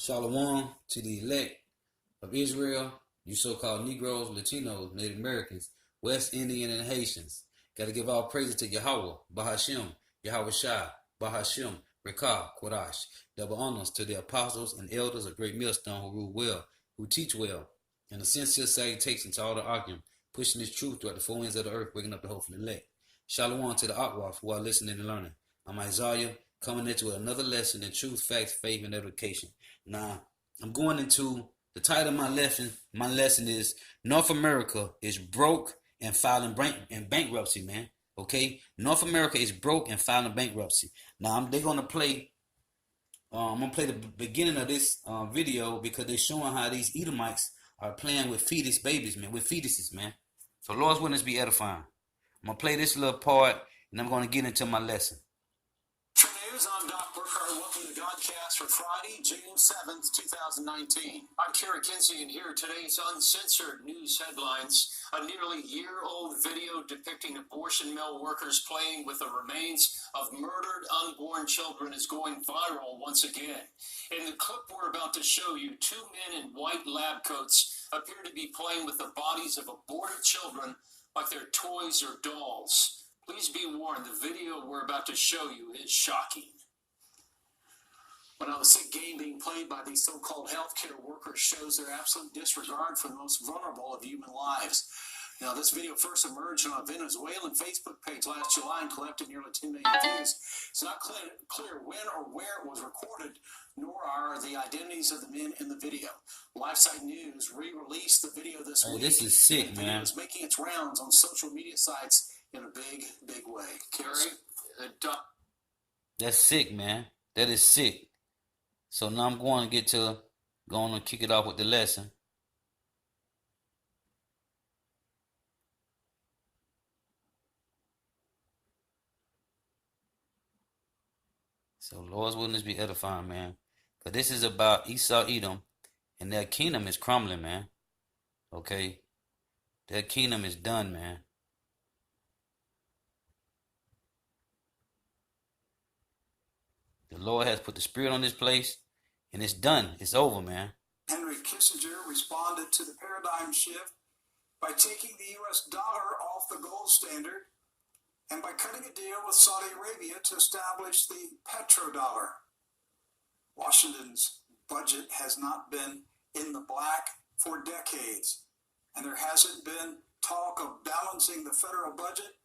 Shalom to the elect of Israel, you so-called Negroes, Latinos, Native Americans, West Indian, and Haitians. Got to give all praises to Yahweh, Bahashim, Yahweh Shai, Bahashim, Rekah, Kodash. Double honors to the apostles and elders of Great Millstone who rule well, who teach well, and a sincere salutation to all the arguing, pushing this truth throughout the four ends of the earth, waking up the hopeful elect. Shalom to the Akwaf who are listening and learning. I'm Isaiah, coming into another lesson in truth, facts, faith, and education. Now, I'm going into the title of my lesson. My lesson is North America is broke and filing bankruptcy, man. Okay, North America is broke and filing bankruptcy. Now, they're gonna play. I'm gonna play the beginning of this video because they're showing how these Edomites are playing with fetus babies, man, with fetuses, man. So, Lord's witness be edifying. I'm gonna play this little part, and I'm gonna get into my lesson. News, I'm Doc Burkhart. Welcome to Godcast for Friday, June 7th, 2019. I'm Kerry Kinsey, and here are today's uncensored news headlines. A nearly year-old video depicting abortion mill workers playing with the remains of murdered unborn children is going viral once again. In the clip we're about to show you, two men in white lab coats appear to be playing with the bodies of aborted children like they're toys or dolls. Please be warned, the video we're about to show you is shocking. But now the sick game being played by these so-called healthcare workers shows their absolute disregard for the most vulnerable of human lives. Now, this video first emerged on a Venezuelan Facebook page last July and collected nearly 10 million views. It's not clear when or where it was recorded, nor are the identities of the men in the video. LifeSite News re-released the video this week. This is sick, man. It's making its rounds on social media sites in a big, big way. Kerry? That's sick, man. That is sick. So now I'm going to kick it off with the lesson. So Lord's witness be edifying, man. Because this is about Esau, Edom, and their kingdom is crumbling, man. Okay? Their kingdom is done, man. The Lord has put the spirit on this place, and it's done. It's over, man. Henry Kissinger responded to the paradigm shift by taking the U.S. dollar off the gold standard and by cutting a deal with Saudi Arabia to establish the petrodollar. Washington's budget has not been in the black for decades, and there hasn't been talk of balancing the federal budget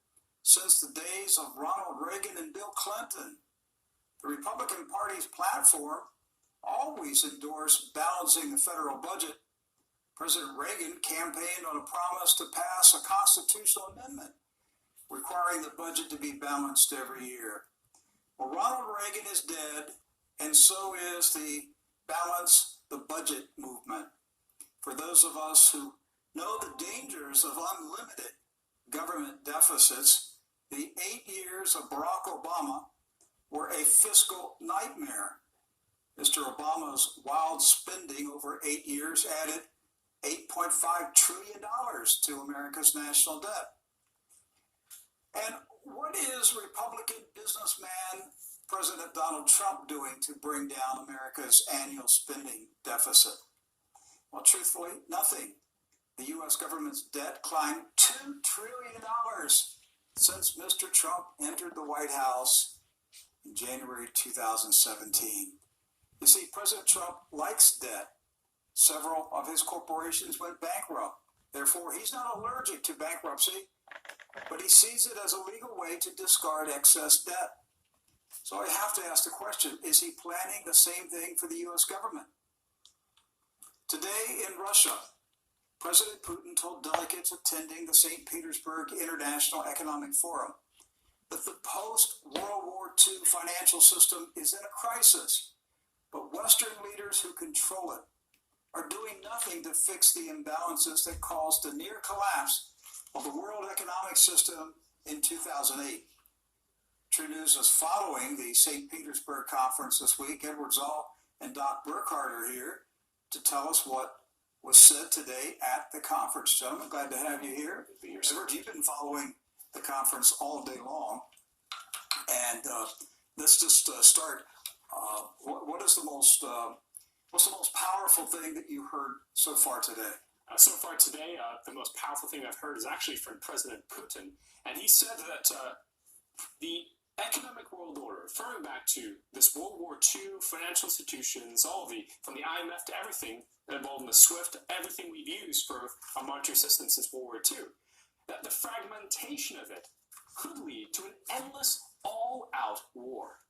since the days of Ronald Reagan and Bill Clinton. The Republican Party's platform always endorsed balancing the federal budget. President Reagan campaigned on a promise to pass a constitutional amendment requiring the budget to be balanced every year. Well, Ronald Reagan is dead, and so is the balance the budget movement. For those of us who know the dangers of unlimited government deficits, the 8 years of Barack Obama were a fiscal nightmare. Mr. Obama's wild spending over 8 years added $8.5 trillion to America's national debt. And what is Republican businessman President Donald Trump doing to bring down America's annual spending deficit? Well, truthfully, nothing. The U.S. government's debt climbed $2 trillion since Mr. Trump entered the White House in January 2017. You see, President Trump likes debt. Several of his corporations went bankrupt. Therefore, he's not allergic to bankruptcy, but he sees it as a legal way to discard excess debt. So I have to ask the question, is he planning the same thing for the U.S. government? Today in Russia, President Putin told delegates attending the St. Petersburg International Economic Forum that the post-World War II financial system is in a crisis, but Western leaders who control it are doing nothing to fix the imbalances that caused the near collapse of the world economic system in 2008. True News is following the St. Petersburg conference this week. Edward Zoll and Doc Burkhart are here to tell us what was said today at the conference. Gentlemen, glad to have you here. Edward, you've been following the conference all day long. And let's just start. What is the most What's the most powerful thing that you heard so far today? So far today, the most powerful thing I've heard is actually from President Putin, and he said that the economic world order, referring back to this World War II, financial institutions, from the IMF to everything involved in the SWIFT, everything we've used for our monetary system since World War II, that the fragmentation of it could lead to an endless, all-out war.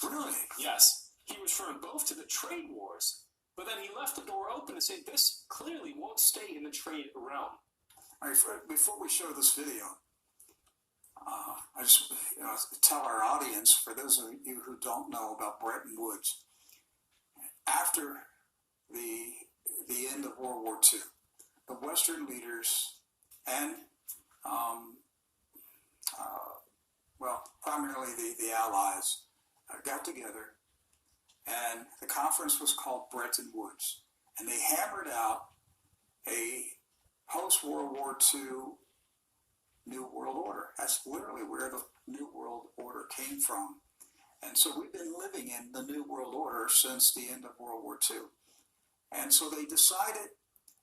Really? Yes. He was referring both to the trade wars, but then he left the door open to say this clearly won't stay in the trade realm. All right, before we show this video, I just tell our audience, for those of you who don't know about Bretton Woods, after the end of World War II, the Western leaders and primarily the Allies got together, and the conference was called Bretton Woods, and they hammered out a post-World War II New World Order. That's literally where the New World Order came from. And so we've been living in the New World Order since the end of World War II. And so they decided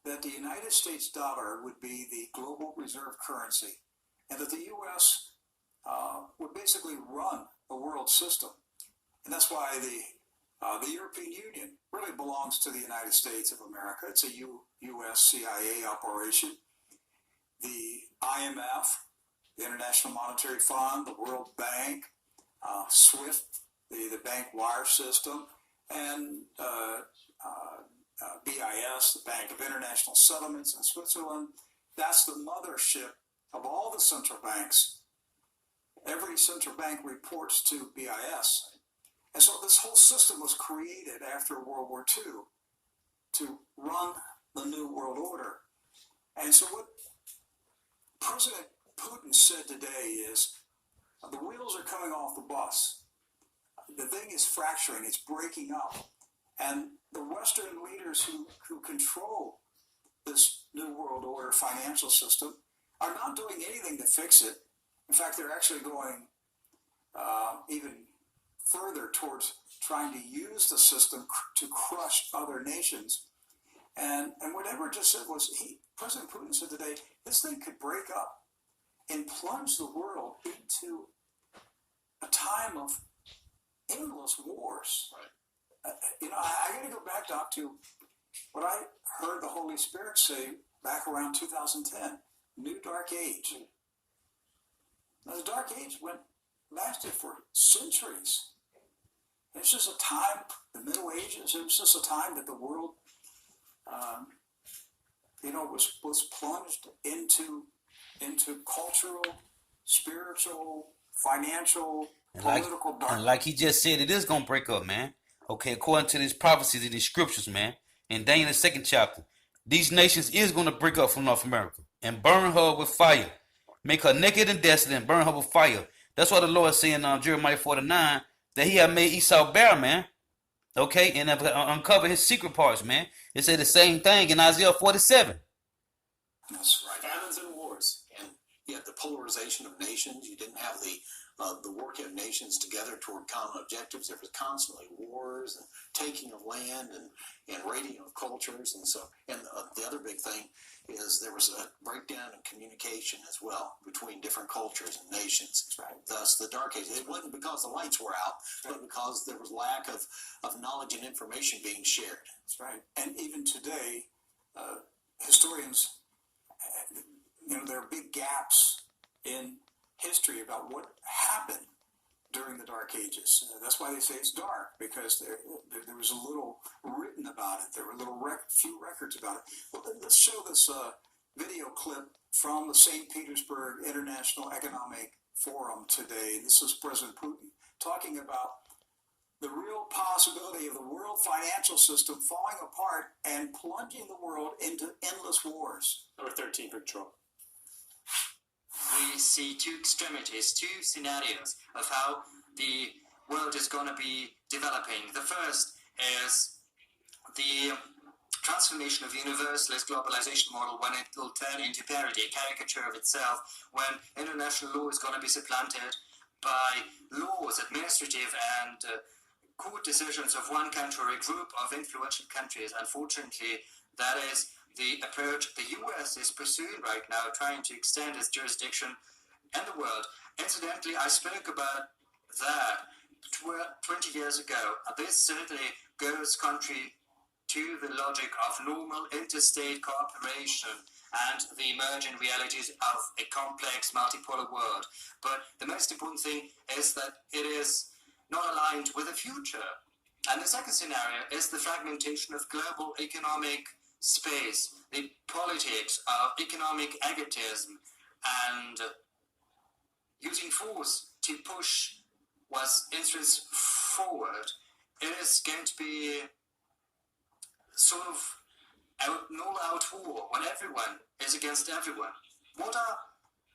that the United States dollar would be the global reserve currency, and that the U.S. Would basically run the world system. And that's why the European Union really belongs to the United States of America. It's a U.S. CIA operation. The IMF, the International Monetary Fund, the World Bank, SWIFT, the bank wire system, and BIS, the Bank of International Settlements in Switzerland. That's the mothership of all the central banks. Every central bank reports to BIS. And so this whole system was created after World War II to run the New World Order. And so what President Putin said today is, the wheels are coming off the bus. The thing is fracturing, it's breaking up. And the Western leaders who control this New World Order financial system are not doing anything to fix it. In fact, they're actually going even further towards trying to use the system to crush other nations. And what Edward just said was, President Putin said today, this thing could break up and plunge the world into a time of endless wars. Right. I got to go back, Doc, to what I heard the Holy Spirit say back around 2010, New Dark Age. Now, the Dark Age lasted for centuries. It's just a time, the Middle Ages, it was just a time that the world, was plunged into cultural, spiritual, financial, political darkness. And like he just said, it is going to break up, man. Okay, according to these prophecies and these scriptures, man. In Daniel, the 2nd chapter, these nations is going to break up from North America and burn her with fire. Make her naked and desolate and burn her with fire. That's why the Lord said in Jeremiah 49 that he had made Esau bare, man. Okay, and uncover his secret parts, man. It said the same thing in Isaiah 47. That's Right. Famines and wars. And you had the polarization of nations. You didn't have the working of nations together toward common objectives. There was constantly wars and taking of land and raiding of cultures. And the other big thing is there was a breakdown in communication as well between different cultures and nations. right. Thus, the Dark Ages. It wasn't because the lights were out, but because there was lack of knowledge and information being shared. That's right. And even today, historians, there are big gaps in history about what happened during the Dark Ages. That's why they say it's dark, because there was a little written about it. There were few records about it. Well, let's show this video clip from the St. Petersburg International Economic Forum today. This is President Putin talking about the real possibility of the world financial system falling apart and plunging the world into endless wars. Number 13, Control. We see two extremities, two scenarios of how the world is going to be developing. The first is the transformation of universalist globalization model, when it will turn into parody, a caricature of itself, when international law is going to be supplanted by laws, administrative and court decisions of one country or a group of influential countries. Unfortunately, that is the approach the US is pursuing right now, trying to extend its jurisdiction in the world. Incidentally, I spoke about that 20 years ago. This certainly goes contrary to the logic of normal interstate cooperation and the emerging realities of a complex multipolar world. But the most important thing is that it is not aligned with the future. And the second scenario is the fragmentation of global economic space, the politics of economic egotism, and using force to push one's interests forward. It is going to be sort of an all-out war when everyone is against everyone. What are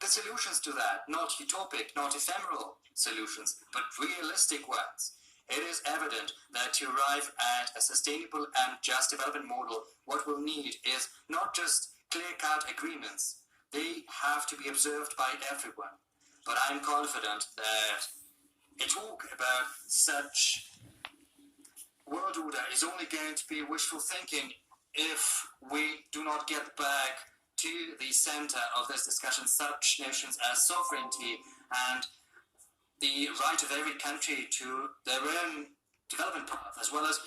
the solutions to that? Not utopic, not ephemeral solutions, but realistic ones. It is evident that to arrive at a sustainable and just development model, what we'll need is not just clear-cut agreements. They have to be observed by everyone. But I'm confident that a talk about such world order is only going to be wishful thinking if we do not get back to the center of this discussion such notions as sovereignty and the right of every country to their own development path, as well as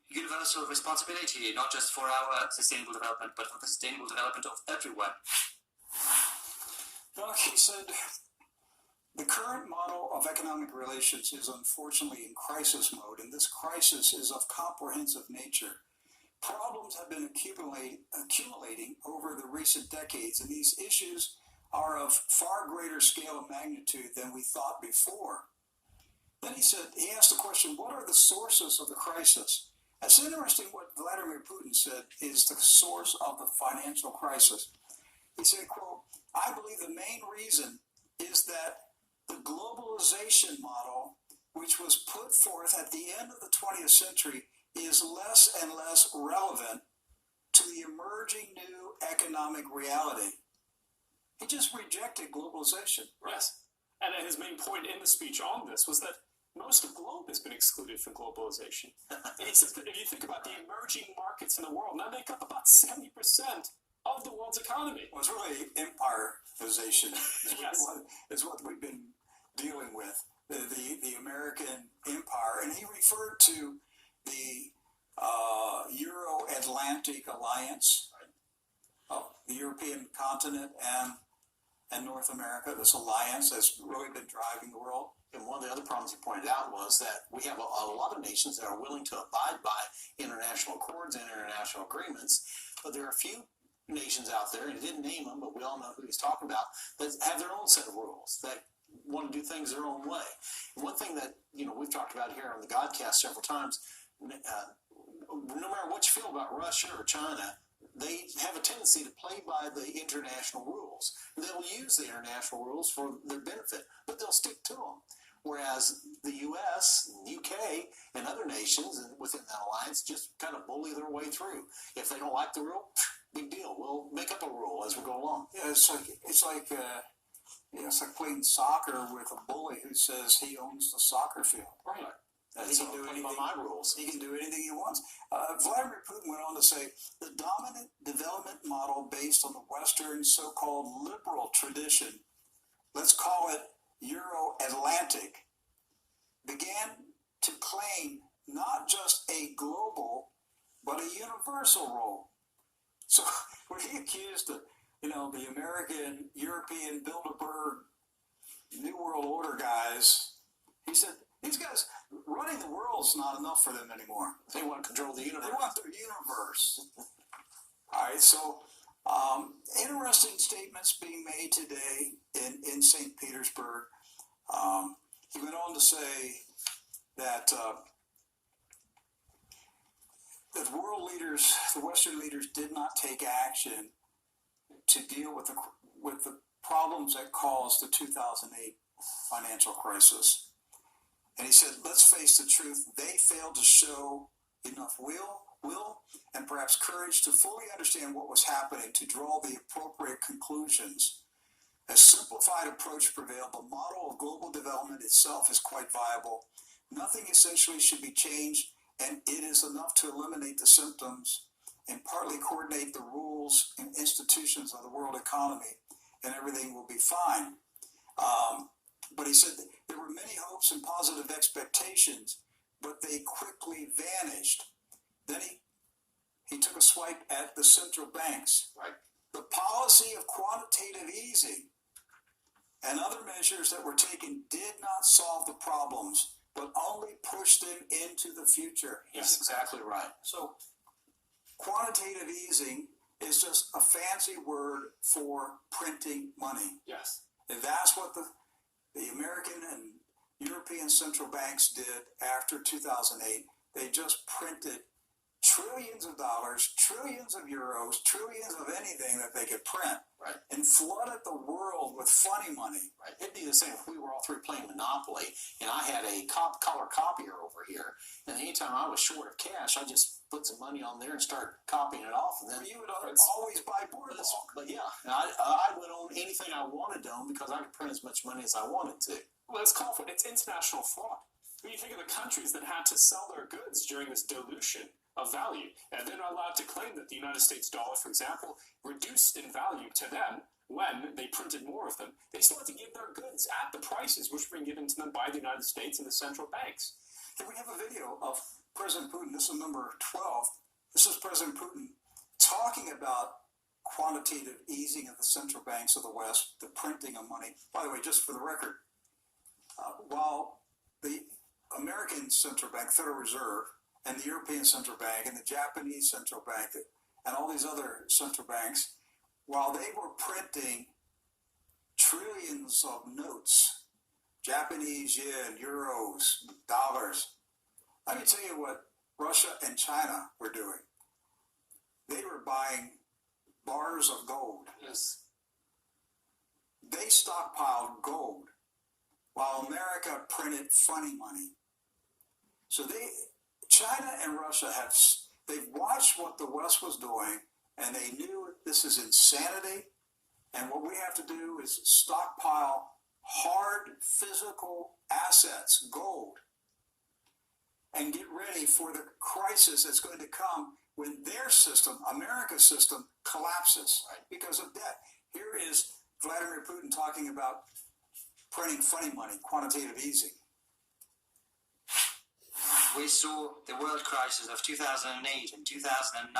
universal responsibility, not just for our sustainable development, but for the sustainable development of everyone. Well, he said, the current model of economic relations is unfortunately in crisis mode, and this crisis is of comprehensive nature. Problems have been accumulating over the recent decades, and these issues are of far greater scale and magnitude than we thought before. Then he asked the question, what are the sources of the crisis? It's interesting what Vladimir Putin said is the source of the financial crisis. He said, quote, I believe the main reason is that the globalization model, which was put forth at the end of the 20th century, is less and less relevant to the emerging new economic reality. He just rejected globalization. Yes. And his main point in the speech on this was that most of the globe has been excluded from globalization. And he says that if you think about the emerging markets in the world, now make up about 70% of the world's economy. Well, it's really empirization Yes. is what we've been dealing with, the American empire. And he referred to the Euro-Atlantic alliance, the European continent and North America, this alliance has really been driving the world. And one of the other problems he pointed out was that we have a lot of nations that are willing to abide by international accords and international agreements, but there are a few nations out there, and he didn't name them, but we all know who he's talking about, that have their own set of rules, that want to do things their own way. And one thing that, we've talked about here on the Godcast several times, no matter what you feel about Russia or China, they have a tendency to play by the international rules. They'll use the international rules for their benefit, but they'll stick to them. Whereas the U.S., UK, and other nations within that alliance just kind of bully their way through. If they don't like the rule, big deal. We'll make up a rule as we go along. Yeah, it's like playing soccer with a bully who says he owns the soccer field. Right. He can do anything by my rules. He can do anything he wants. Vladimir Putin went on to say, the dominant development model based on the Western so-called liberal tradition, let's call it Euro-Atlantic, began to claim not just a global, but a universal role. So when he accused the American, European, Bilderberg, New World Order guys, he said, these guys, running the world's not enough for them anymore. They want to control the universe. They want their universe. All right, so interesting statements being made today in St. Petersburg. He went on to say that that world leaders, the Western leaders, did not take action to deal with the problems that caused the 2008 financial crisis. And he said, let's face the truth, they failed to show enough will, and perhaps courage to fully understand what was happening to draw the appropriate conclusions. A simplified approach prevailed. The model of global development itself is quite viable, Nothing essentially should be changed, and it is enough to eliminate the symptoms and partly coordinate the rules and institutions of the world economy, and everything will be fine. But he said there were many hopes and positive expectations, but they quickly vanished. Then he took a swipe at the central banks. Right. The policy of quantitative easing and other measures that were taken did not solve the problems, but only pushed them into the future. He's exactly right. So quantitative easing is just a fancy word for printing money. Yes. And that's what the American and European central banks did after 2008. They just printed trillions of dollars, trillions of euros, trillions of anything that they could print, Right. and flooded the world with funny money. Right. It'd be the same if we were all three playing Monopoly, and I had a color copier over here, and anytime I was short of cash, I just put some money on there and started copying it off, and then You would always buy boardwalk. But yeah, and I would own anything I wanted to own because I could print as much money as I wanted to. Well, it's called for it's international fraud. When you think of the countries that had to sell their goods during this dilution of value, and they're not allowed to claim that the United States dollar, for example, reduced in value to them when they printed more of them. They still had to give their goods at the prices which were given to them by the United States and the central banks. Here we have a video of President Putin. This is number 12. This is President Putin talking about quantitative easing of the central banks of the West, the printing of money. By the way, just for the record, while the American Central Bank, Federal Reserve, and the European Central Bank, and the Japanese Central Bank, and all these other central banks, while they were printing trillions of notes, Japanese yen, euros, dollars, let me tell you what Russia and China were doing. They were buying bars of gold. Yes. They stockpiled gold while America printed funny money. So China and Russia they've watched what the West was doing, and they knew this is insanity, and what we have to do is stockpile hard physical assets, gold, and get ready for the crisis that's going to come when their system, America's system, collapses because of debt. Here is Vladimir Putin talking about printing funny money, quantitative easing. We saw the world crisis of 2008 and 2009.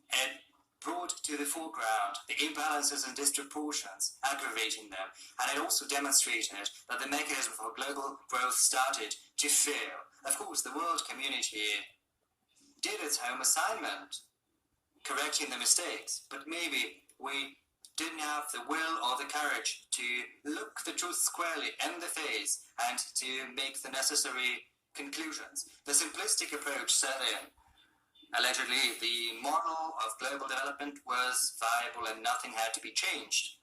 It brought to the foreground the imbalances and disproportions, aggravating them, and it also demonstrated that the mechanism for global growth started to fail. Of course, the world community did its home assignment, correcting the mistakes, but maybe we didn't have the will or the courage to look the truth squarely in the face and to make the necessary conclusions. The simplistic approach set in. Allegedly, the model of global development was viable and nothing had to be changed.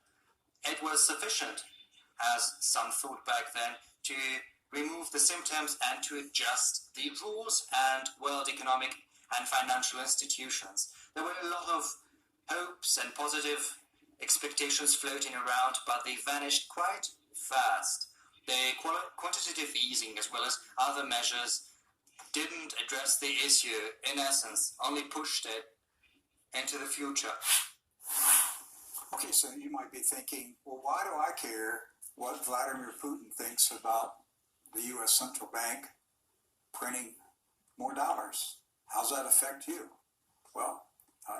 It was sufficient, as some thought back then, to remove the symptoms and to adjust the rules and world economic and financial institutions. There were a lot of hopes and positive expectations floating around, but they vanished quite fast. The quantitative easing, as well as other measures, didn't address the issue. In essence, only pushed it into the future. Okay, so you might be thinking, well, why do I care what Vladimir Putin thinks about the U.S. Central Bank printing more dollars? How's that affect you? Well,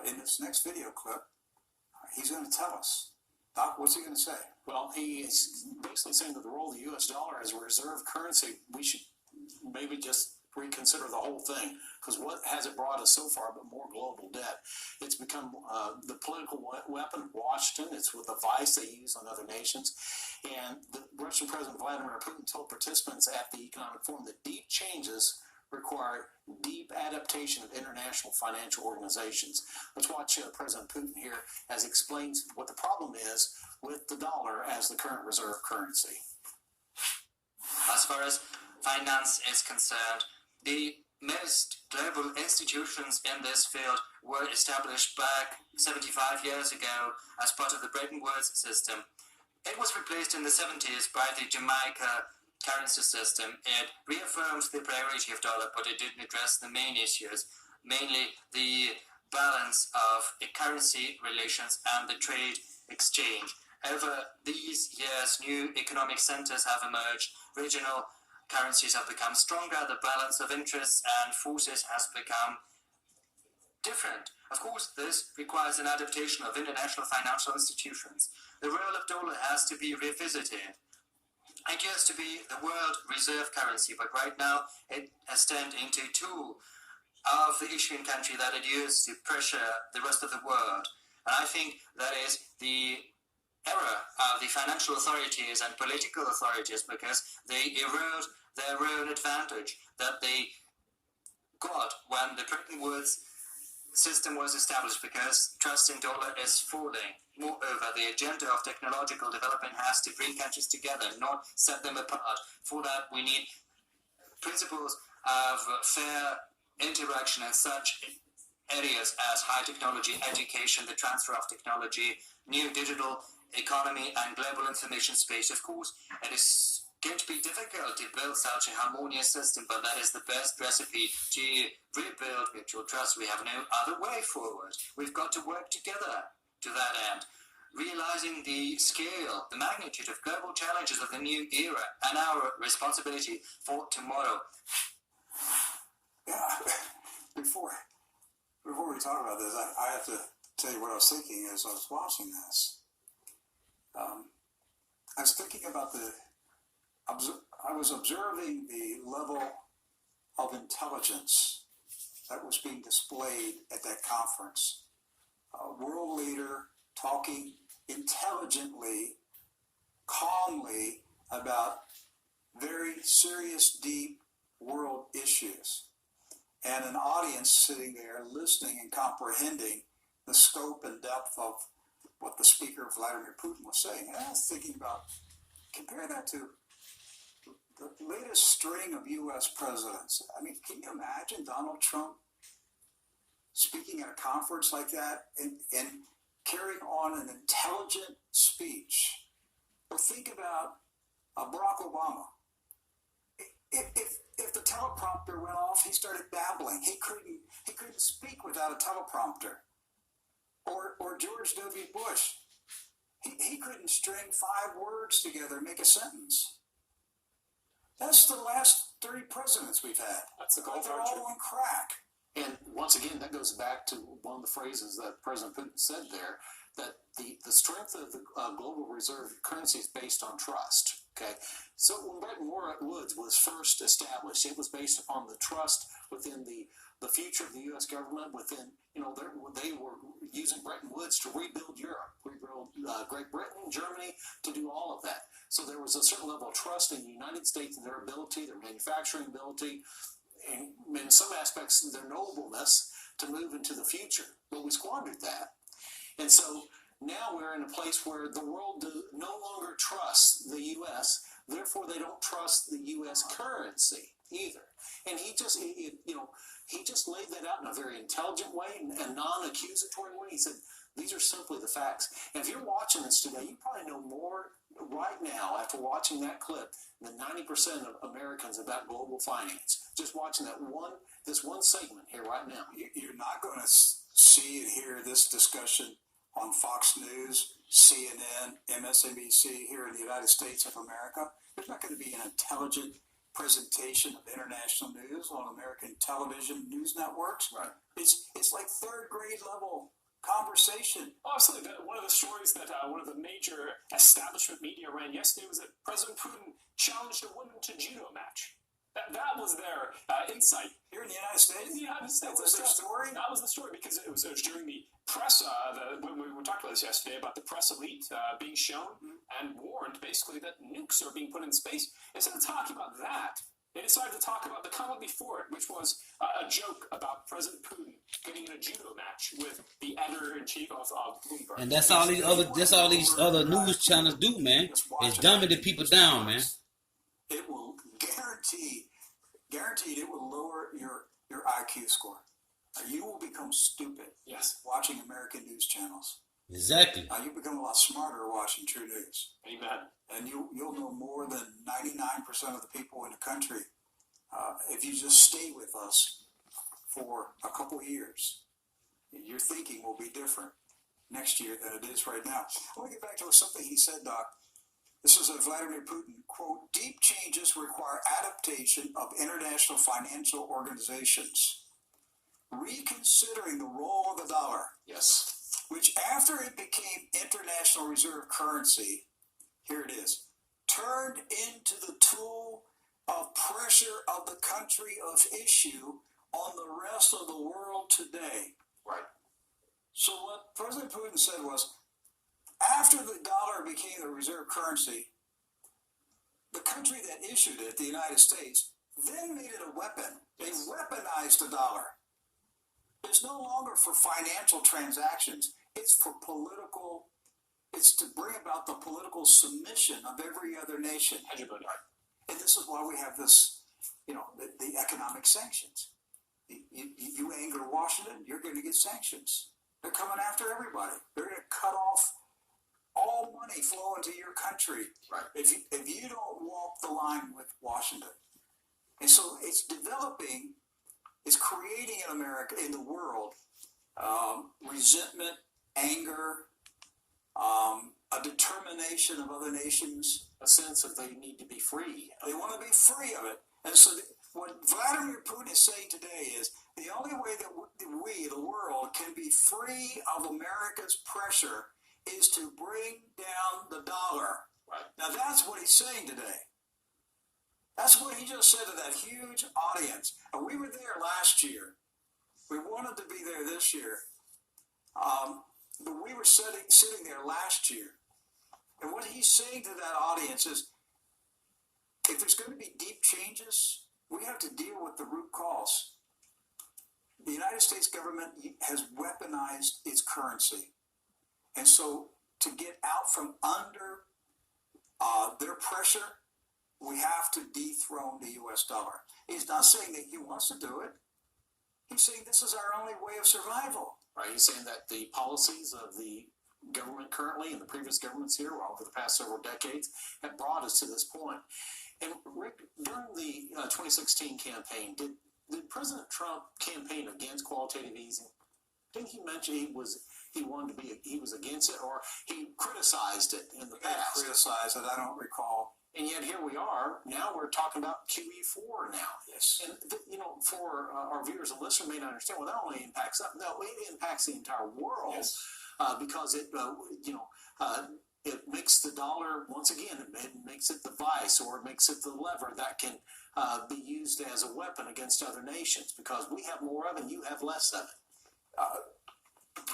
in this next video clip, he's going to tell us. Doc, what's he going to say? Well, he is basically saying that the role of the U.S. dollar as a reserve currency, we should maybe just reconsider the whole thing, because what has it brought us so far but more global debt? It's become the political weapon of Washington. It's with the vice they use on other nations. And the Russian President Vladimir Putin told participants at the Economic Forum that deep changes require deep adaptation of international financial organizations. Let's watch President Putin here as he explains what the problem is with the dollar as the current reserve currency. As far as finance is concerned, the most global institutions in this field were established back 75 years ago as part of the Bretton Woods system. It was replaced in the 70s by the Jamaica currency system, it reaffirmed the priority of dollar, but it didn't address the main issues, mainly the balance of currency relations and the trade exchange. Over these years, new economic centers have emerged, regional currencies have become stronger, the balance of interests and forces has become different. Of course, this requires an adaptation of international financial institutions. The role of dollar has to be revisited. It used to be the world reserve currency, but right now it has turned into a tool of the issuing country that it used to pressure the rest of the world. And I think that is the error of the financial authorities and political authorities, because they erode their own advantage that they got when the Bretton Woods system was established, because trust in dollar is falling. Moreover, the agenda of technological development has to bring countries together, not set them apart. For that, we need principles of fair interaction in such areas as high technology education, the transfer of technology, new digital economy, and global information space. Of course, it is going to be difficult to build such a harmonious system, but that is the best recipe to rebuild mutual trust. We have no other way forward. We've got to work together to that end, realizing the scale, the magnitude of global challenges of the new era and our responsibility for tomorrow. Yeah, before we talk about this, I have to tell you what I was thinking as I was watching this. I was thinking about I was observing the level of intelligence that was being displayed at that conference. A world leader talking intelligently, calmly about very serious, deep world issues. And an audience sitting there listening and comprehending the scope and depth of what the speaker, Vladimir Putin, was saying. And I was thinking about, compare that to the latest string of U.S. presidents. I mean, can you imagine Donald Trump speaking at a conference like that and carrying on an intelligent speech? Or think about Barack Obama. If the teleprompter went off, he started babbling. He couldn't speak without a teleprompter. Or George W. Bush. He couldn't string 5 words together and make a sentence. That's the last 3 presidents we've had. That's the goal. They're all on crack. And once again, that goes back to one of the phrases that President Putin said there, that the strength of the global reserve currency is based on trust. Okay, so when Bretton Woods was first established, it was based upon the trust within the future of the U.S. government. Within, they were using Bretton Woods to rebuild Europe, rebuild Great Britain, Germany, to do all of that. So there was a certain level of trust in the United States and their ability, their manufacturing ability, and in some aspects their nobleness to move into the future. But we squandered that. And so now we're in a place where the world no longer trusts the U.S., therefore they don't trust the U.S. currency either. And he just laid that out in a very intelligent way and non-accusatory way. He said, these are simply the facts. And if you're watching this today, you probably know more right now after watching that clip than 90% of Americans about global finance. Just watching this one segment here right now. You're not going to see and hear this discussion on Fox News, CNN, MSNBC here in the United States of America. There's not going to be an intelligent presentation of international news on American television news networks. Right. It's like 3rd grade level conversation. Oh, absolutely. One of the stories that one of the major establishment media ran yesterday was that President Putin challenged a women to judo match. That was their insight. Here in the United States? In the United States. That was their story? That was the story, because it was during the press, when we were talking about this yesterday, about the press elite being shown and warned, basically, that nukes are being put in space. Instead of talking about that, they decided to talk about the comment before it, which was a joke about President Putin getting in a judo match with the editor-in-chief of Bloomberg. And that's all these other news channels do, man. It's dumbing the people down, man. It will guaranteed it will lower your IQ score. You will become stupid Yes. watching American news channels. Exactly. Now you become a lot smarter watching True News, Amen. and you'll know more than 99% of the people in the country if you just stay with us for a couple years. Your thinking will be different next year than it is right now. I want to get back to something he said, Doc. This is Vladimir Putin, quote, "Deep changes require adaptation of international financial organizations, reconsidering the role of the dollar, Yes. which after it became international reserve currency, here it is, turned into the tool of pressure of the country of issue on the rest of the world today." Right. So what President Putin said was, after the dollar became the reserve currency, the country that issued it, the United States, then made it a weapon. They weaponized the dollar. It's no longer for financial transactions. It's for political, it's to bring about the political submission of every other nation. Hegemony. And this is why we have this, the economic sanctions. You anger Washington, you're going to get sanctions. They're coming after everybody. They're going to cut off all money flowing to your country, Right. if you don't walk the line with Washington. And so it's developing, it's creating in America, in the world, resentment, anger, a determination of other nations. A sense of they need to be free. They want to be free of it. And so what Vladimir Putin is saying today is the only way that we, the world, can be free of America's pressure is to bring down the dollar. Right. Now that's what he's saying today. That's what he just said to that huge audience. And we were there last year. We wanted to be there this year. But we were sitting there last year. And what he's saying to that audience is, if there's going to be deep changes, we have to deal with the root cause. The United States government has weaponized its currency. And so to get out from under their pressure, we have to dethrone the U.S. dollar. He's not saying that he wants to do it. He's saying this is our only way of survival. Right. He's saying that the policies of the government currently and the previous governments here over the past several decades have brought us to this point. And Rick, during the 2016 campaign, did President Trump campaign against qualitative easing? Didn't he mention he was against it, or he criticized it in the past? Criticized it, I don't recall. And yet here we are. Now we're talking about QE4 now. Yes. And for our viewers and listeners may not understand, well, that only impacts us. No, it impacts the entire world. Yes. Because it makes the dollar, once again, it makes it the vice, or it makes it the lever that can be used as a weapon against other nations, because we have more of it and you have less of it.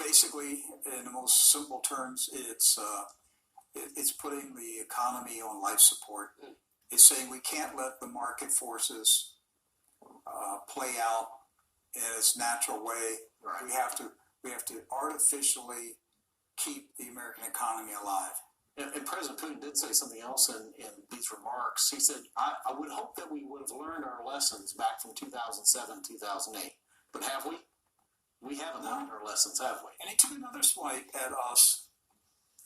Basically, in the most simple terms, it's putting the economy on life support. It's saying we can't let the market forces play out in its natural way. Right. We have to artificially keep the American economy alive. And President Putin did say something else in these remarks. He said, I would hope that we would have learned our lessons back from 2007, 2008. But have we? We haven't learned our lessons, have we? And he took another swipe at us,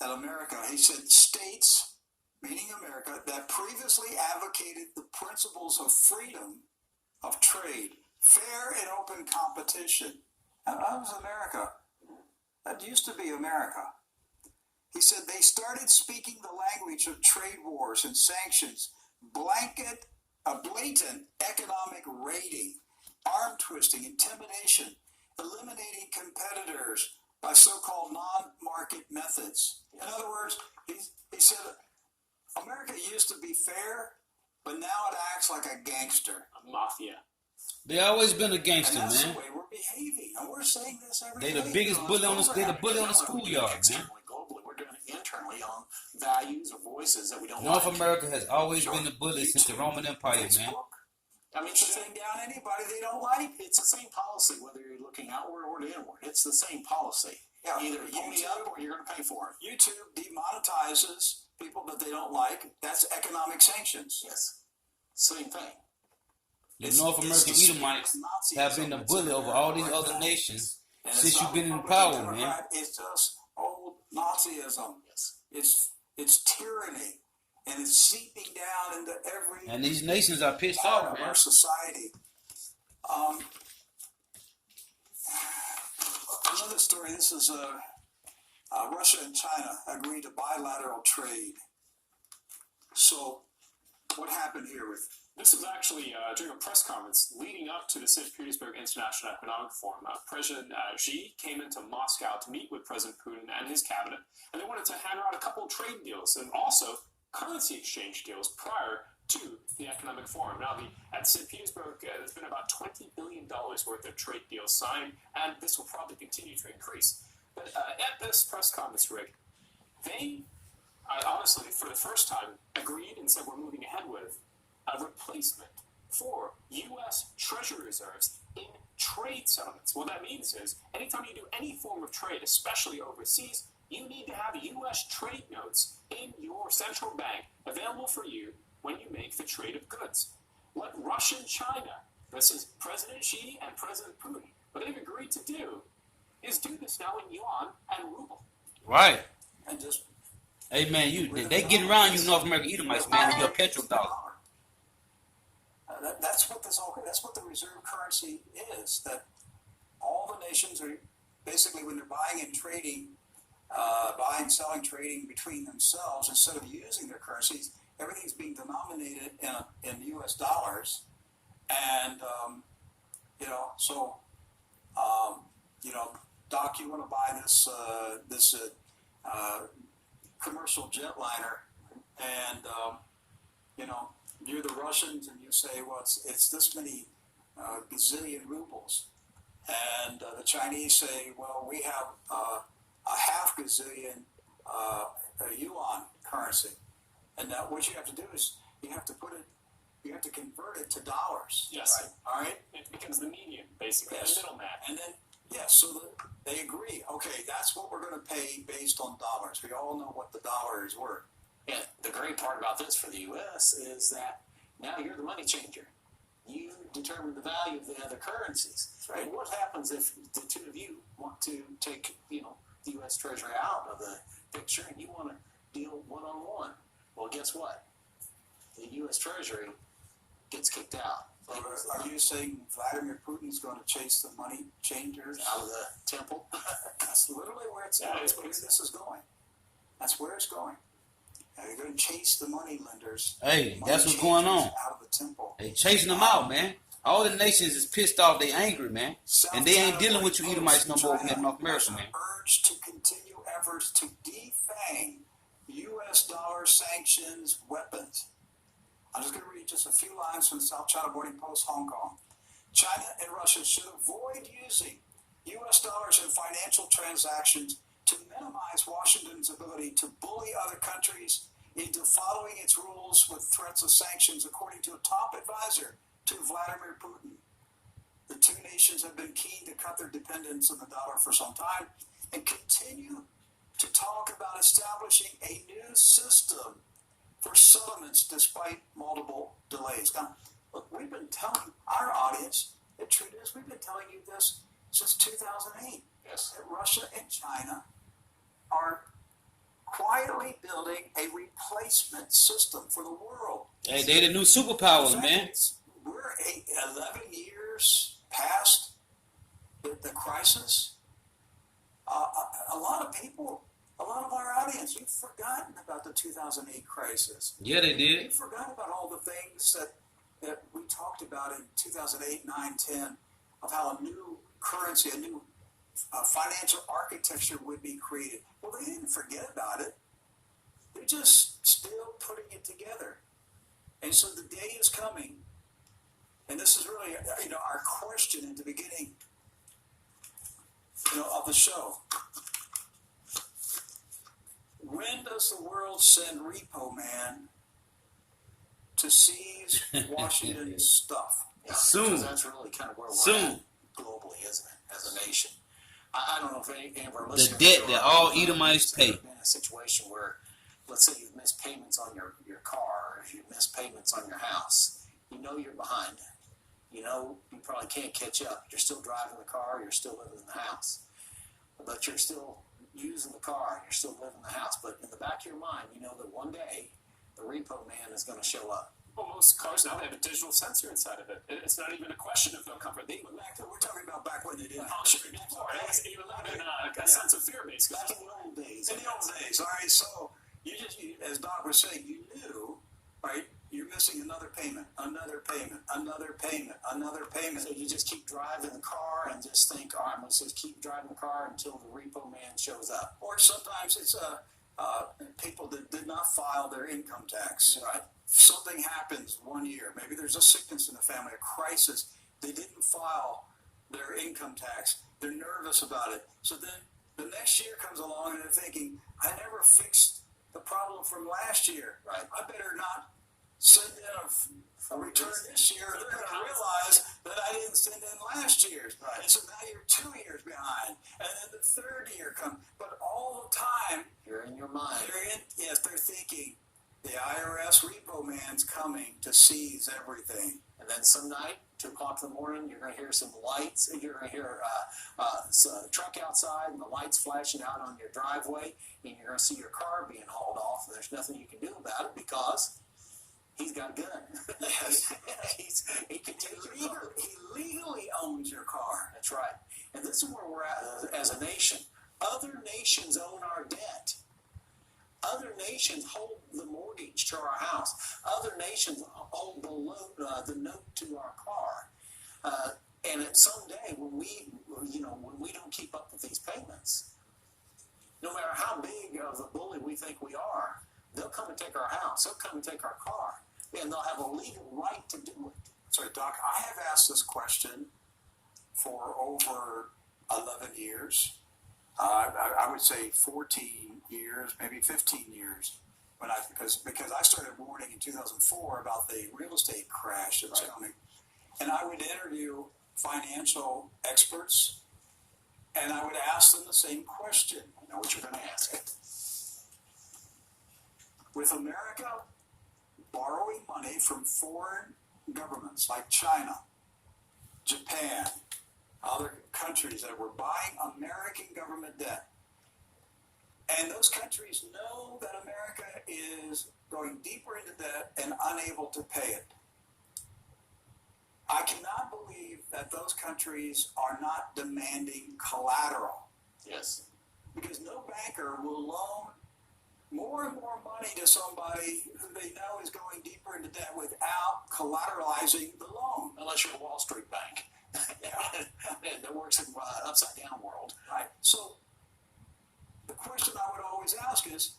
at America. He said, states, meaning America, that previously advocated the principles of freedom of trade, fair and open competition. And that was America. That used to be America. He said they started speaking the language of trade wars and sanctions, blatant economic raiding, arm twisting, intimidation, eliminating competitors by so-called non-market methods. In other words, he said America used to be fair, but now it acts like a gangster. A mafia. They always been a gangster, And that's man. the way we're behaving. And we're saying this every They day. the biggest bully on the. They the bully on the schoolyard, man. Externally, globally, we're doing it internally on values or voices that we don't North like. America has always been the bully since the Roman Empire, man. Facebook, I mean, it's the shutting same, down anybody they don't like. it's the same policy, whether you're looking outward or inward. It's the same policy. Yeah, Either pony YouTube- up or you're going to pay for it. YouTube demonetizes people that they don't like. That's economic sanctions. Yes. Same thing. The North American Edomites have been the bully over all these other nations since you've been in power, man. It's just old Nazism. Yes. It's tyranny, and it's seeping down into every And these nations are pissed part off, of man. our society. Another story. This is Russia and China agreed to bilateral trade. So, what happened here with? This was actually during a press conference leading up to the St. Petersburg International Economic Forum. President Xi came into Moscow to meet with President Putin and his cabinet, and they wanted to hammer out a couple of trade deals and also currency exchange deals prior to the economic forum. Now, at St. Petersburg, there's been about $20 billion worth of trade deals signed, and this will probably continue to increase. But at this press conference, Rick, they honestly, for the first time, agreed and said we're moving ahead with a replacement for U.S. Treasury reserves in trade settlements. What that means is anytime you do any form of trade, especially overseas, you need to have U.S. trade notes in your central bank available for you when you make the trade of goods. What Russia and China, this is President Xi and President Putin, what they've agreed to do is do this now in yuan and ruble. Right. And just Hey, man, they getting around you North American Edomites, man, with your petrodollar. That's what the reserve currency is. That all the nations are basically, when they're buying and trading, selling, trading between themselves, instead of using their currencies, everything's being denominated in U.S. dollars, and Doc, you want to buy this commercial jetliner, and you're the Russians, and you say, well, it's this many gazillion rubles, and the Chinese say, well, we have a half gazillion yuan currency, and now what you have to do is you have to convert it to dollars. Yes. Right? All right. It becomes the median, basically, Yes. the middleman. And then, yes, so they agree. Okay, that's what we're going to pay based on dollars. We all know what the dollar is worth. And the great part about this for the U.S. is that now you're the money changer. You determine the value of the other currencies. Right. And what happens if the two of you want to take, the U.S. Treasury out of the picture and you want to deal one-on-one? Well, guess what? The U.S. Treasury gets kicked out. Are you saying Vladimir Putin's going to chase the money changers Out of the temple? That's literally where this is going. That's where it's going. You're going to chase the money lenders. Hey, money that's what's going on. Out of the temple. They chasing them out, man. All the nations is pissed off. They angry, man. And they ain't dealing with you Edomites no more in North America, man. Urged to continue efforts to defang U.S. dollar sanctions weapons. I'm just going to read just a few lines from the South China Morning Post, Hong Kong. China and Russia should avoid using U.S. dollars in financial transactions to minimize Washington's ability to bully other countries into following its rules with threats of sanctions, according to a top advisor to Vladimir Putin. The two nations have been keen to cut their dependence on the dollar for some time and continue to talk about establishing a new system for settlements despite multiple delays. Now, look, we've been telling our audience, the truth is, we've been telling you this since 2008. Yes. That Russia and China are quietly building a replacement system for the world. Hey, they the new superpowers, In fact, man. We're 11 years past the crisis. A lot of people, a lot of our audience, you've forgotten about the 2008 crisis. Yeah, they did. You've forgotten about all the things that we talked about in 2008, 9, 10, of how a new currency, a new financial architecture would be created. Well, they didn't forget about it. They're just still putting it together. And so the day is coming, and this is really, our question at the beginning, of the show. When does the world send Repo Man to seize Washington's stuff? Yeah, Soon. because that's really kind of where we're Soon. at globally, isn't it, as a nation? I don't know if any of our The listeners... debt that all Edomites pay. been in a situation where, let's say you've missed payments on your car, or if you've missed payments on your house, you're behind. You probably can't catch up. You're still driving the car, you're still living in the house. But you're still using the car and you're still living in the house, but in the back of your mind, you know that one day the repo man is going to show up. Well, most cars now, they have a digital sensor inside of it. It's not even a question of no comfort. We're talking about back when they didn't. Oh, sure. It's even living in a sense of fear, basically. Back in the old days. In the old days. All right. So you as Doc was saying, you knew, right? You're missing another payment, another payment, another payment, another payment. So you just keep driving the car and just think, all right, I'm going to just keep driving the car until the repo man shows up. Or sometimes it's people that did not file their income tax. Right. Something happens one year. Maybe there's a sickness in the family, a crisis. They didn't file their income tax. They're nervous about it. So then the next year comes along and they're thinking, I never fixed the problem from last year. Right. I better not send in a return this year. They're going to realize that I didn't send in last year's. Right. And so now you're 2 years behind. And then the third year comes. But all the time, You're in your mind. they're thinking, the IRS repo man's coming to seize everything. And then some night, 2 o'clock in the morning, you're going to hear some lights, and you're going to hear a truck outside, and the lights flashing out on your driveway, and you're going to see your car being hauled off, and there's nothing you can do about it because he's got a gun. Yes. he can take your car. He legally owns your car. That's right. And this is where we're at as a nation. Other nations own our debt. Other nations hold the mortgage to our house. Other nations hold the loan, the note to our car. And someday, when we don't keep up with these payments, no matter how big of a bully we think we are, they'll come and take our house. They'll come and take our car, and they'll have a legal right to do it. Sorry, Doc, I have asked this question for over 11 years. I would say 14 years, maybe 15 years, because I started warning in 2004 about the real estate crash that's coming, and I would interview financial experts, and I would ask them the same question. You know what you're going to ask. With America borrowing money from foreign governments like China, Japan, other countries that were buying American government debt, and those countries know that America is going deeper into debt and unable to pay it. I cannot believe that those countries are not demanding collateral. Yes. Because no banker will loan more and more money to somebody who they know is going deeper into debt without collateralizing the loan. Unless you're a Wall Street bank. That works in upside down world. Right. So the question I would always ask is,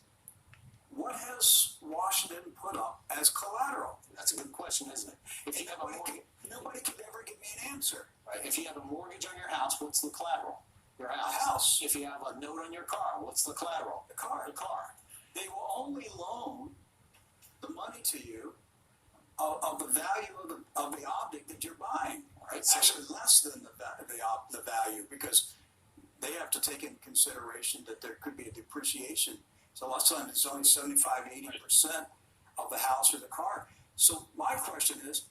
what has Washington put up as collateral? That's a good question, isn't it? If you have a mortgage, nobody could ever give me an answer. right? If you have a mortgage on your house, what's the collateral? Your house. A house. If you have a note on your car, what's the collateral? The car. The car. They will only loan the money to you of the value of the object that you're buying. Right. Actually, less than the value, because they have to take into consideration that there could be a depreciation. So lots of times it's only 75, 80% of the house or the car. So my question is,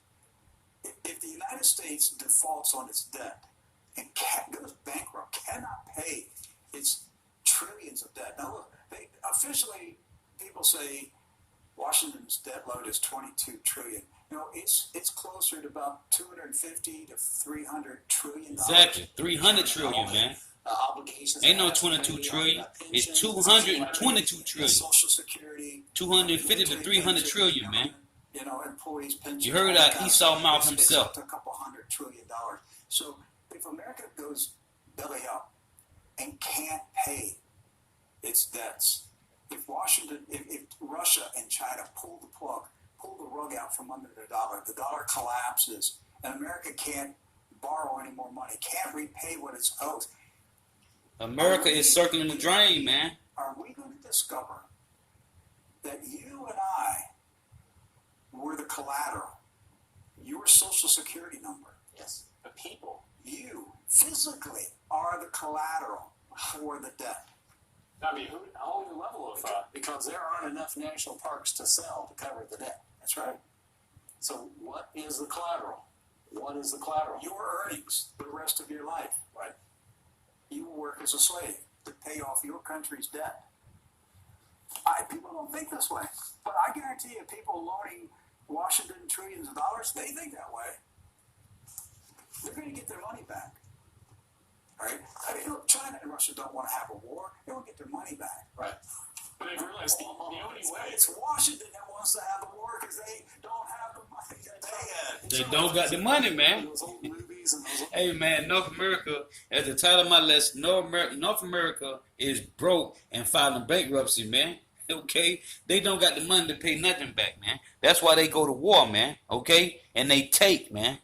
if the United States defaults on its debt and goes bankrupt, cannot pay its trillions of debt. Now look, officially people say Washington's debt load is 22 trillion. You know, it's closer to about 250 to 300 trillion dollars. Exactly, 300 trillion, man. Obligations. Ain't no 22 trillion. It's 222 trillion. Social Security. 250 to 300 trillion, man. You know, employees' pensions. You heard Esau Mouth himself. It's up to a couple $100 trillion. So if America goes belly up and can't pay its debts, if Russia and China pull the rug out from under the dollar collapses, and America can't borrow any more money, can't repay what it's owed. America is circling the drain, man. Are we going to discover that you and I were the collateral? Your social security number. Yes. The people. You physically are the collateral for the debt. I mean, a whole new level of Because there aren't enough national parks to sell to cover the debt. That's right. So what is the collateral? What is the collateral? Your earnings the rest of your life. Right. You will work as a slave. to pay off your country's debt. People don't think this way, but I guarantee you, people loaning Washington trillions of dollars, they think that way. They're going to get their money back. All right? I mean, China and Russia don't want to have a war. They want to get their money back. Right. But I realized the only way it's Washington that wants to have a war because they don't have the money to pay it. They don't got the money, man. Those old movies and those old Hey, man, North America, at the title of my lesson, North America is broke and filing bankruptcy, man. Okay? They don't got the money to pay nothing back, man. That's why they go to war, man. Okay? And they take, man.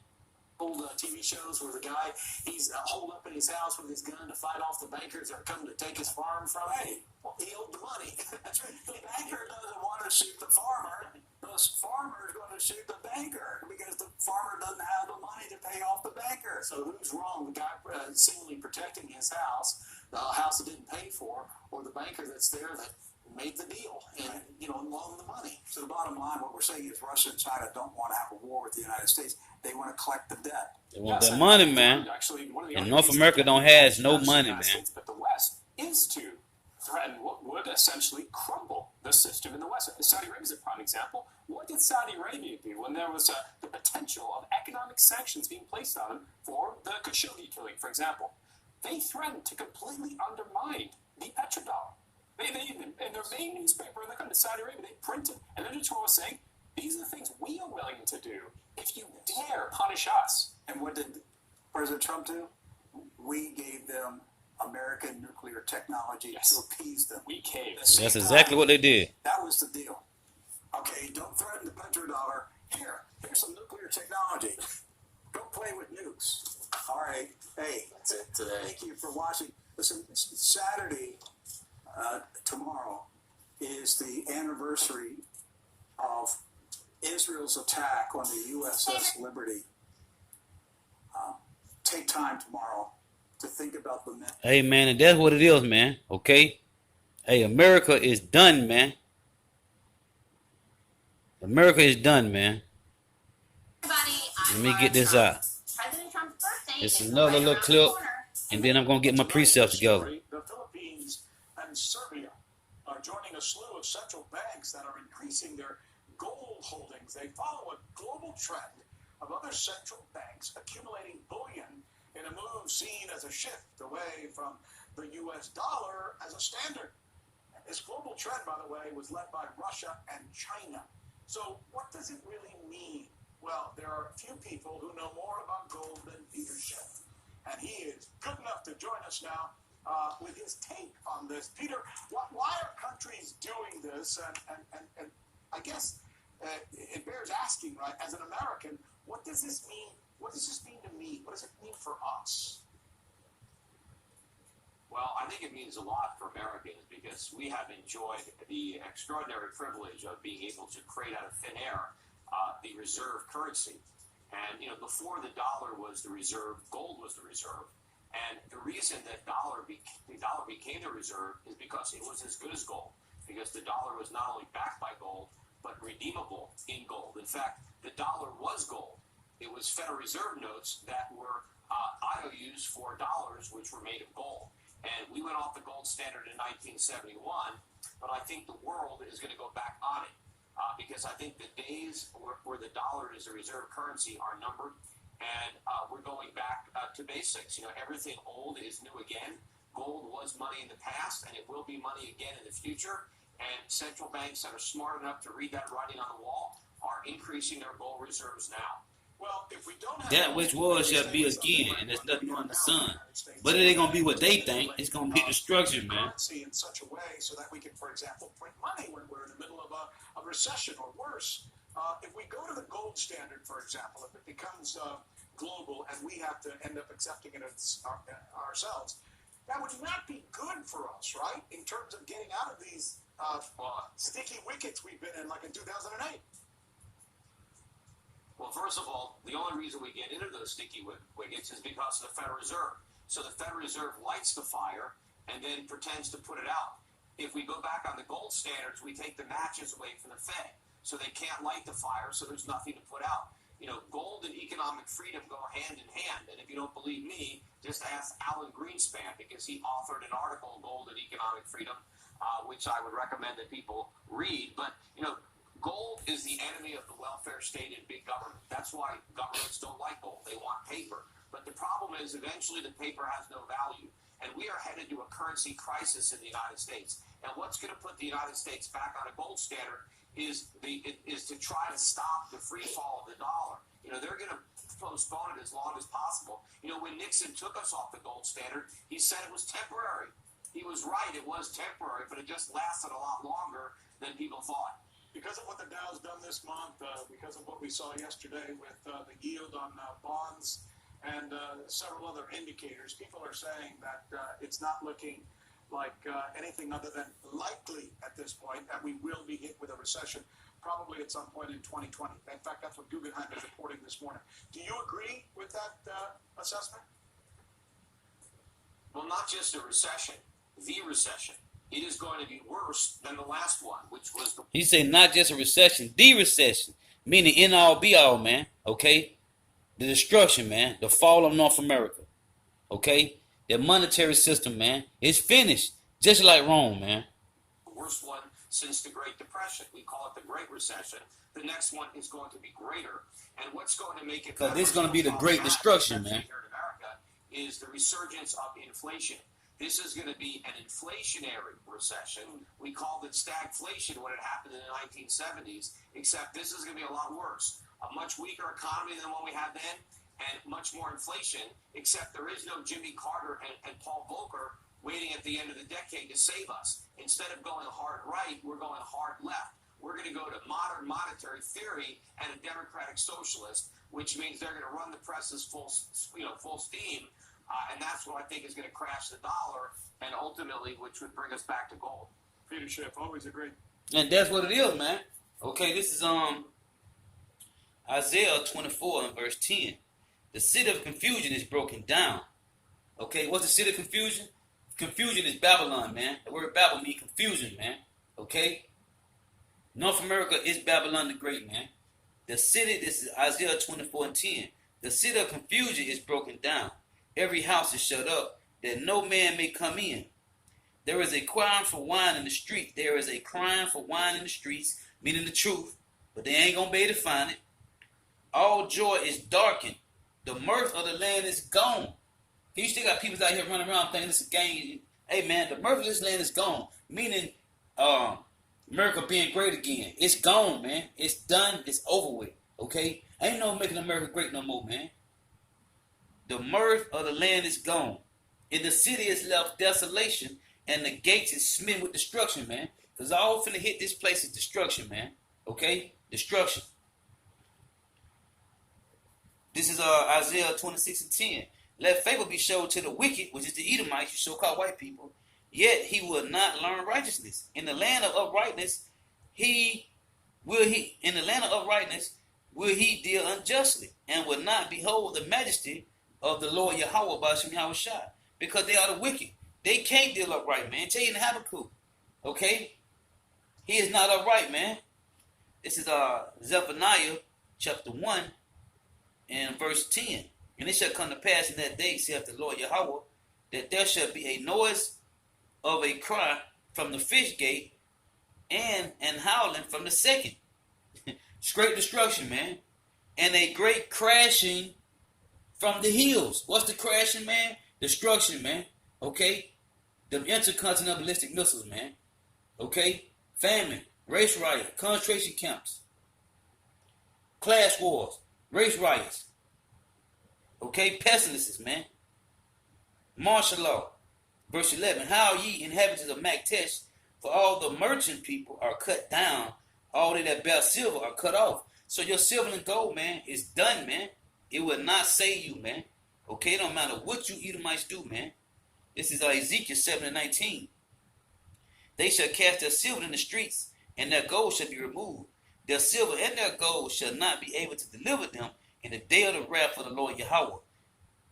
old TV shows where the guy, he's holed up in his house with his gun to fight off the bankers that are coming to take his farm from him. Well, he owed the money. That's right. The banker doesn't want to shoot the farmer. The farmer is going to shoot the banker because the farmer doesn't have the money to pay off the banker. So who's wrong? The guy seemingly protecting his house, the house that didn't pay for, or the banker that's there that made the deal and, loaned the money. So the bottom line, what we're saying is Russia and China don't want to have a war with the United States. They want to collect the debt. They want that money, man. Actually, one of the And only North reasons America don't has no the money, United man. States, but the West is to threaten what would essentially crumble the system in the West. Saudi Arabia is a prime example. What did Saudi Arabia do when there was the potential of economic sanctions being placed on them for the Khashoggi killing, for example? They threatened to completely undermine the petrodollar. They in their main newspaper in the country, Saudi Arabia, they printed an editorial saying, these are the things we are willing to do if you dare punish us. And what did President Trump do? We gave them American nuclear technology to appease them. We caved. That's exactly what they did. That was the deal. Okay, don't threaten the petrodollar. Here's some nuclear technology. Don't play with nukes. All right. Hey, That's it today. thank you for watching. Listen, Saturday, tomorrow, is the anniversary of Israel's attack on the USS Liberty. Take time tomorrow to think about the men. Hey, man, and that's what it is, man. Okay? Hey, America is done, man. America is done, man. Let me get this out. President Trump's birthday This is is another right little around clip, the corner. and then I'm going to get my precepts together. The Philippines and Serbia are joining a slew of central banks that are increasing their gold holdings. They follow a global trend of other central banks accumulating bullion in a move seen as a shift away from the U.S. dollar as a standard. This global trend, by the way, was led by Russia and China. So what does it really mean? Well, there are a few people who know more about gold than Peter Schiff. And he is good enough to join us now with his take on this. Peter, why are countries doing this? And I guess it bears asking, right, as an American, what does this mean? What does this mean to me? What does it mean for us? Well, I think it means a lot for Americans because we have enjoyed the extraordinary privilege of being able to create out of thin air the reserve currency. And, before the dollar was the reserve, gold was the reserve. And the reason that the dollar became the reserve is because it was as good as gold. Because the dollar was not only backed by gold, but redeemable in gold. In fact, the dollar was gold. It was Federal Reserve notes that were IOUs for dollars, which were made of gold. And we went off the gold standard in 1971, but I think the world is going to go back on it because I think the days where the dollar is a reserve currency are numbered, and we're going back to basics. Everything old is new again. Gold was money in the past, and it will be money again in the future. And central banks that are smart enough to read that writing on the wall are increasing their gold reserves now. Well, if we don't have That which was shall be again, and there's nothing under the sun. But it ain't going to be what they think. It's going to be destruction, man. Currency in such a way so that we can, for example, print money when we're in the middle of a recession or worse. If we go to the gold standard, for example, if it becomes global and we have to end up accepting it ourselves, that would not be good for us, right? In terms of getting out of these sticky wickets we've been in, like in 2008. Well, first of all, the only reason we get into those sticky wickets is because of the Federal Reserve. So the Federal Reserve lights the fire and then pretends to put it out. If we go back on the gold standards, we take the matches away from the Fed. So they can't light the fire, so there's nothing to put out. gold and economic freedom go hand in hand. And if you don't believe me, just ask Alan Greenspan, because he authored an article, Gold and Economic Freedom, which I would recommend that people read. But, gold is the enemy of the welfare state and big government. That's why governments don't like gold. They want paper. But the problem is eventually the paper has no value. And we are headed to a currency crisis in the United States. And what's going to put the United States back on a gold standard is to try to stop the free fall of the dollar. They're going to postpone it as long as possible. When Nixon took us off the gold standard, he said it was temporary. He was right, it was temporary, but it just lasted a lot longer than people thought. Because of what the Dow's done this month, because of what we saw yesterday with the yield on bonds and several other indicators, people are saying that it's not looking like anything other than likely at this point that we will be hit with a recession, probably at some point in 2020. In fact, that's what Guggenheim is reporting this morning. Do you agree with that assessment? Well, not just a recession, the recession. It is going to be worse than the last one, which was the... He said not just a recession, the recession. Meaning end all be all, man. Okay? The destruction, man. The fall of North America. Okay? The monetary system, man. It's finished. Just like Rome, man. The worst one since the Great Depression. We call it the Great Recession. The next one is going to be greater. And what's going to make it... Because this is going to be the Great Destruction, man. Here in America is the resurgence of inflation. This is going to be an inflationary recession. We called it stagflation when it happened in the 1970s, except this is going to be a lot worse. A much weaker economy than what we had then, and much more inflation, except there is no Jimmy Carter and Paul Volcker waiting at the end of the decade to save us. Instead of going hard right, we're going hard left. We're going to go to modern monetary theory and a democratic socialist, which means they're going to run the presses full steam. And that's what I think is going to crash the dollar, and ultimately, which would bring us back to gold. Peter Schiff, always a great. And that's what it is, man. Okay, this is Isaiah 24 and verse 10. The city of confusion is broken down. Okay, what's the city of confusion? Confusion is Babylon, man. The word Babel means confusion, man. Okay? North America is Babylon the Great, man. The city, this is Isaiah 24 and 10. The city of confusion is broken down. Every house is shut up, that no man may come in. There is a crying for wine in the street. There is a crying for wine in the streets, meaning the truth, but they ain't going to be able to find it. All joy is darkened. The mirth of the land is gone. You still got people out here running around thinking it's a game. Hey, man, the mirth of this land is gone, meaning America being great again. It's gone, man. It's done. It's over with, okay? Ain't no making America great no more, man. The mirth of the land is gone. In the city is left desolation, and the gates is smitten with destruction, man. Because all finna hit this place is destruction, man. Okay? Destruction. This is Isaiah 26 and 10. Let favor be showed to the wicked, which is the Edomites, you so-called white people. Yet he will not learn righteousness. In the land of uprightness, will he deal unjustly, and will not behold the majesty of the Lord Yahweh Bashim Yahushua, because they are the wicked. They can't deal upright, man. Tell you in Habakkuk. Okay? He is not upright, man. This is Zephaniah chapter 1 and verse 10. And it shall come to pass in that day, saith the Lord Yahweh, that there shall be a noise of a cry from the fish gate and howling from the second. Great destruction, man. And a great crashing from the hills. What's the crashing, man? Destruction, man. Okay? The intercontinental ballistic missiles, man. Okay? Famine, race riot, concentration camps, class wars, race riots. Okay? Pestilences, man. Martial law. Verse 11. How ye inhabitants of Maktesh, for all the merchant people are cut down, all they that bear silver are cut off. So your silver and gold, man, is done, man. It will not save you, man. Okay, it don't matter what you Edomites do, man. This is Ezekiel 7 and 19. They shall cast their silver in the streets, and their gold shall be removed. Their silver and their gold shall not be able to deliver them in the day of the wrath of the Lord Yahweh.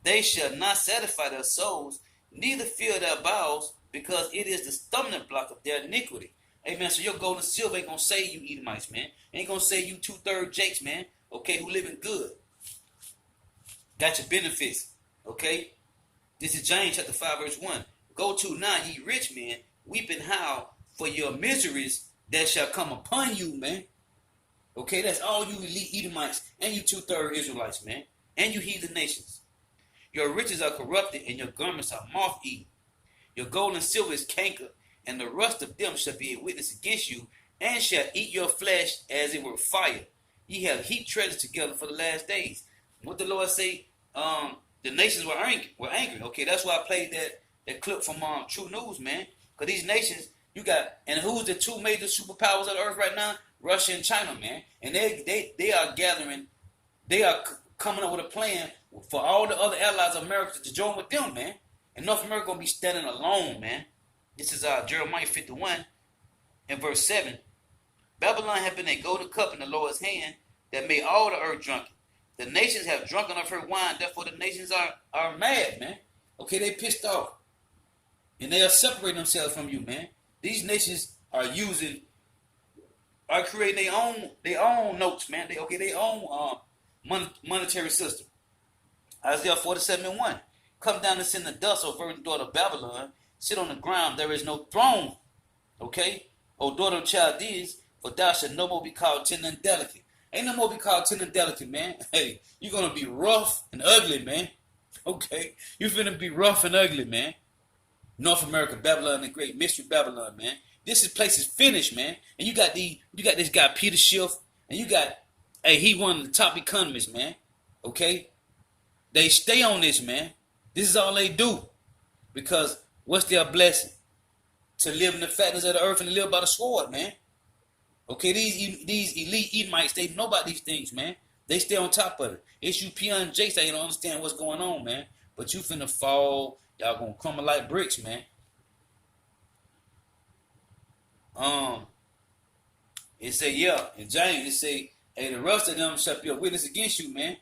They shall not satisfy their souls, neither fill their bowels, because it is the stumbling block of their iniquity. Amen. So your gold and silver ain't going to save you, Edomites, man. Ain't going to save you 2/3 Jakes, man. okay, who living good. Got your benefits, okay? This is James chapter 5, verse 1. Go to now, ye rich men, weep and howl for your miseries that shall come upon you, man. Okay, that's all you elite Edomites and you 2/3 Israelites, man. And you heathen nations. Your riches are corrupted and your garments are moth-eaten. Your gold and silver is canker, and the rust of them shall be a witness against you, and shall eat your flesh as it were fire. Ye have heaped treasures together for the last days. What the Lord say? The nations were angry. Okay, that's why I played that clip from True News, man. Because these nations, you got, and who's the two major superpowers of the earth right now? Russia and China, man. And they are gathering, they are coming up with a plan for all the other allies of America to join with them, man. And North America gonna be standing alone, man. This is Jeremiah 51 and verse 7. Babylon had been a golden cup in the Lord's hand that made all the earth drunken. The nations have drunken of her wine, therefore the nations are mad, man. Okay, they pissed off. And they are separating themselves from you, man. These nations are creating their own notes, man. Their own monetary system. Isaiah 47:1. Come down and send the dust, O virgin daughter of Babylon. Sit on the ground, there is no throne. Okay? O daughter of Chaldees, for thou shalt no more be called tender and delicate. Ain't no more be called tender and delicate, man. Hey, you're going to be rough and ugly, man. Okay? You're finna be rough and ugly, man. North America, Babylon, the great mystery Babylon, man. This place is finished, man. And you got this guy Peter Schiff, and he one of the top economists, man. Okay? They stay on this, man. This is all they do. Because what's their blessing? To live in the fatness of the earth and to live by the sword, man. Okay, these elite Edomites, they know about these things, man. They stay on top of it. It's you peon and Jakes that you don't understand what's going on, man. But you finna fall. Y'all gonna crumble like bricks, man. It say, yeah, in James, it say, hey, the rest of them shall be a witness against you, man,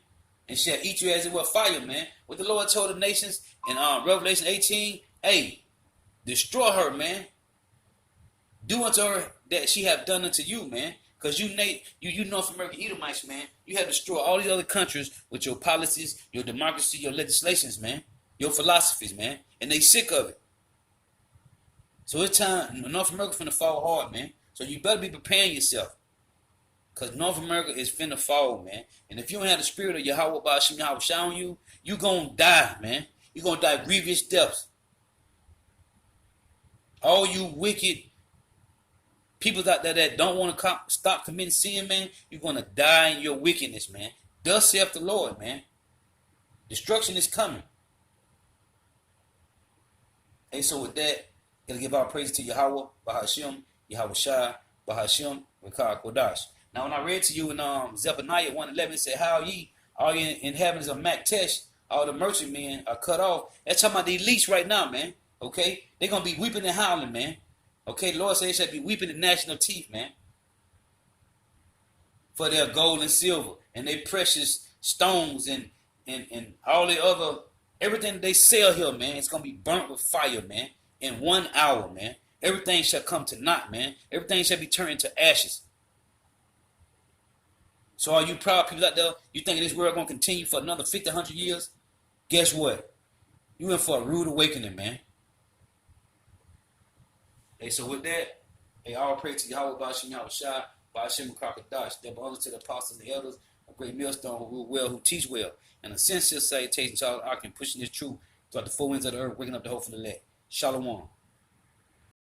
and shall eat you as it were fire, man. What the Lord told the nations in Revelation 18, hey, destroy her, man. Do unto her that she have done unto you, man. Because you North American Edomites, man, you have destroyed all these other countries with your policies, your democracy, your legislations, man, your philosophies, man, and they sick of it. So it's time, North America finna fall hard, man. So you better be preparing yourself. Because North America is finna fall, man. And if you don't have the spirit of Yahweh Ba'ashim Yahweh Shah on you, you gonna die, man. You gonna die grievous deaths. All you wicked people out there that don't want to stop committing sin, man, you're going to die in your wickedness, man. Thus saith the Lord, man. Destruction is coming. Hey, so with that, gotta give our praise to Yahweh, Bahashim, Yahweh Shai, Bahashim, Rekah Kodash. Now, when I read to you in Zephaniah 1:11, it said, how ye, all ye inhabitants of Maktesh, all the merchantmen are cut off. That's talking about the elites right now, man. Okay? They're going to be weeping and howling, man. Okay, the Lord says they shall be weeping and gnashing of teeth, man. For their gold and silver and their precious stones and all the other, everything they sell here, man, it's going to be burnt with fire, man. In 1 hour, man. Everything shall come to naught, man. Everything shall be turned into ashes. So are you proud people out there, you think this world going to continue for another 50, 100 years? Guess what? You in for a rude awakening, man. Hey, so with that, hey, all praise to Yahweh Ba'ashim Yahweh Shai, Ba'ashim Krakadash, double honor to the apostles and the elders, a great millstone who rule well, who teach well, and a sincere salutation to all our can pushing this truth throughout the four winds of the earth, waking up the hope for the elect. Shalom.